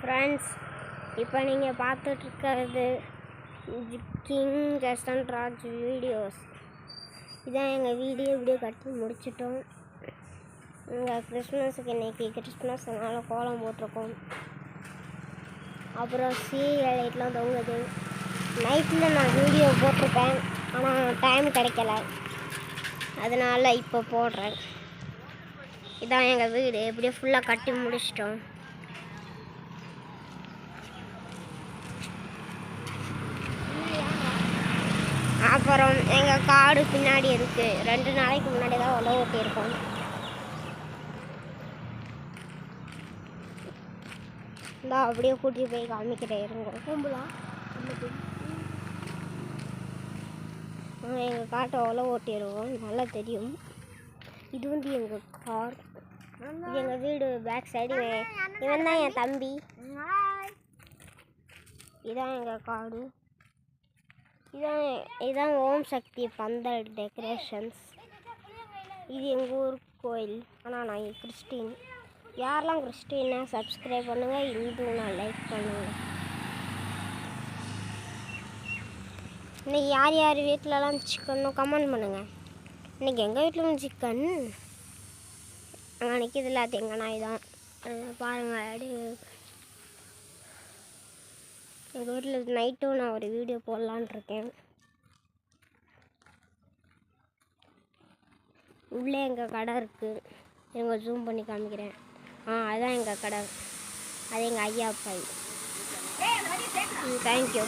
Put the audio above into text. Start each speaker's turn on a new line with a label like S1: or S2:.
S1: Friends, இப்போ நீங்கள் பார்த்துட்ருக்கிறது king ஜஸ்டன் Raj videos. இதான் எங்கள் வீடியோ கட்டி முடிச்சிட்டோம். இங்கே கிறிஸ்மஸுக்கு இன்றைக்கி கிறிஸ்மஸ் அதனால் கோலம் போட்டிருக்கோம். அப்புறம் சீரியல் லைட்லாம் தொங்குது. நைட்டில் நான் வீடியோ போட்டிருப்பேன், ஆனால் டைம் கிடைக்கல, அதனால் இப்போ போடுறேன். இதான் எங்கள் வீடு எப்படியோ ஃபுல்லாக கட்டி முடிச்சிட்டோம். அப்புறம் எங்கள் காடு பின்னாடி இருக்குது. 2 நாளைக்கு முன்னாடி தான் உழவு ஓட்டியிருக்கோம். இந்த அப்படியே கூட்டி போய் காமிக்கிறேன் இருங்க. எங்கள் காட்டை உழவு ஓட்டிடுவோம், நல்லா தெரியும். இது வந்து எங்கள் கார், இது எங்கள் வீடு பேக் சைடு. இவன் தான் என் தம்பி. இதான் எங்கள் காடு. இதான் ஓம் சக்தி பந்தல் டெக்கரேஷன்ஸ். இது எங்கள் ஊர் கோயில், ஆனால் நான் கிறிஸ்டின். யாரெல்லாம் கிறிஸ்டின்னா சப்ஸ்கிரைப் பண்ணுங்கள், இந்துன்னா லைக் பண்ணுங்கள். இன்னைக்கு யார் யார் வீட்டிலலாம் சிக்கன்னு கமெண்ட் பண்ணுங்கள். இன்றைக்கி எங்கள் வீட்டில் சிக்கன் அங்கே நிற்கிதுல தேங்காய் தான் பாருங்கள். அப்படியே எங்கள் வீட்டில் நைட்டும் நான் ஒரு வீடியோ போடலான் இருக்கேன். உள்ளே எங்கள் கடை இருக்குது, எங்கள் ஜூம் பண்ணி காமிக்கிறேன். அதுதான் எங்கள் கடை, அது எங்கள் ஐயா பை. தேங்க்யூ.